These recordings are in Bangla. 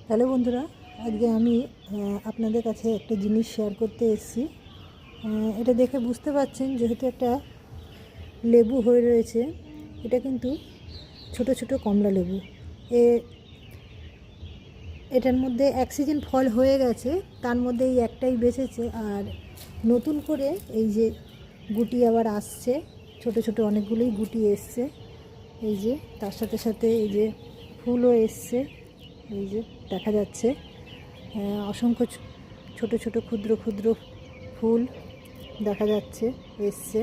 হ্যালো বন্ধুরা, আজকে আমি আপনাদের কাছে একটা জিনিস শেয়ার করতে এসেছি। এটা দেখে বুঝতে পারছেন, যেহেতু একটা লেবু হয়ে রয়েছে, এটা কিন্তু ছোট ছোট কমলা লেবু। এটার মধ্যে এক সিজন ফল হয়ে গেছে, তার মধ্যে এই একটাই বেঁচেছে। আর নতুন করে এই যে গুটি আবার আসছে, ছোট ছোট অনেকগুলোই গুটি এসছে। এই যে তার সাথে সাথে এই যে ফুলও এসছে, এই যে দেখা যাচ্ছে অসংখ্য ছোট ছোট ক্ষুদ্র ক্ষুদ্র ফুল দেখা যাচ্ছে এসছে।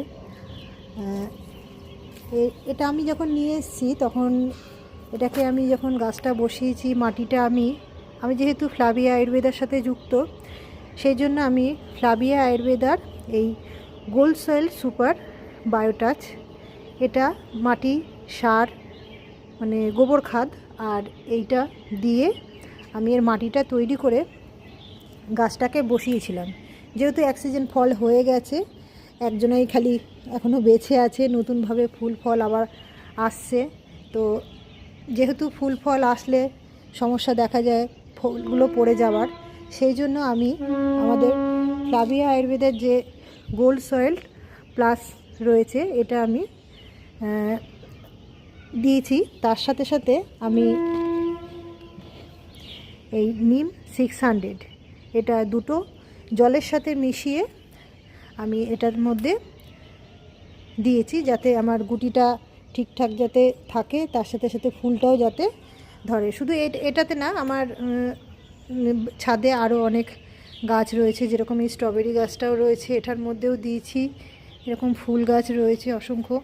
এটা আমি যখন নিয়ে এসেছি, তখন এটাকে আমি যখন গাছটা বসিয়েছি, মাটিটা আমি যেহেতু ফ্লাভিয়া আয়ুর্বেদার সাথে যুক্ত, সেই জন্য আমি ফ্লাভিয়া আয়ুর্বেদার এই গোল্ড সয়েল সুপার বায়োটাচ, এটা মাটি সার মানে গোবর খাদ, আর এইটা দিয়ে আমি এর মাটিটা তৈরি করে গাছটাকে বসিয়েছিলাম। যেহেতু এক সিজন ফল হয়ে গেছে, একজনেই খালি এখনও বেঁচে আছে, নতুনভাবে ফুল ফল আবার আসছে। তো যেহেতু ফুল ফল আসলে সমস্যা দেখা যায় ফুলগুলো পড়ে যাওয়ার, সেই জন্য আমি আমাদের ফ্লাভিয়া আয়ুর্বেদের যে গোল্ড সয়েল প্লাস রয়েছে, এটা আমি দিয়েছি। তার সাথে সাথে আমি এই নিম 600 এটা দুটো জলের সাথে মিশিয়ে আমি এটার মধ্যে দিয়েছি, যাতে আমার গুটিটা ঠিকঠাক যাতে থাকে, তার সাথে সাথে ফুলটাও যাতে ধরে। শুধু এটাতে না, আমার ছাদে আরও অনেক গাছ রয়েছে, যেরকম এই স্ট্রবেরি গাছটাও রয়েছে, এটার মধ্যেও দিয়েছি। এরকম ফুল গাছ রয়েছে অসংখ্য,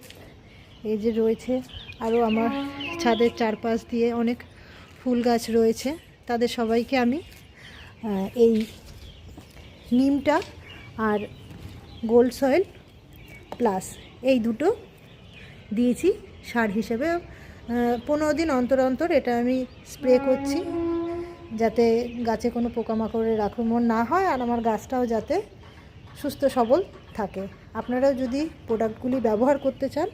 এই যে রয়েছে। আরও আমার ছাদের চারপাশ দিয়ে অনেক ফুল গাছ রয়েছে, তাদের সবাইকে আমি এই নিমটা আর গোল্ড সয়েল প্লাস এই দুটো দিয়েছি সার হিসেবে। 15 দিন অন্তর অন্তর এটা আমি স্প্রে করছি, যাতে গাছে কোনো পোকামাকড়ের আক্রমণ না হয়, আর আমার গাছটাও যাতে সুস্থ সবল থাকে। আপনারাও যদি প্রোডাক্টগুলি ব্যবহার করতে চান,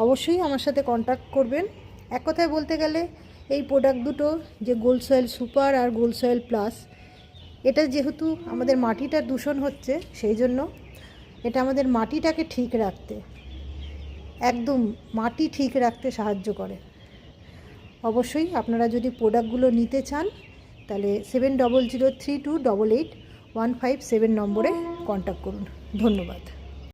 অবশ্যই আমার সাথে কন্ট্যাক্ট করবেন। এক কথায় বলতে গেলে এই প্রোডাক্ট দুটো, যে গোল্ড সয়েল সুপার আর গোল্ড সয়েল প্লাস, এটা যেহেতু আমাদের মাটিটা দূষণ হচ্ছে, সেই জন্য এটা আমাদের মাটিটাকে ঠিক রাখতে, একদম মাটি ঠিক রাখতে সাহায্য করে। অবশ্যই আপনারা যদি প্রোডাক্টগুলো নিতে চান, তাহলে 7003288157 নম্বরে কন্ট্যাক্ট করুন। ধন্যবাদ।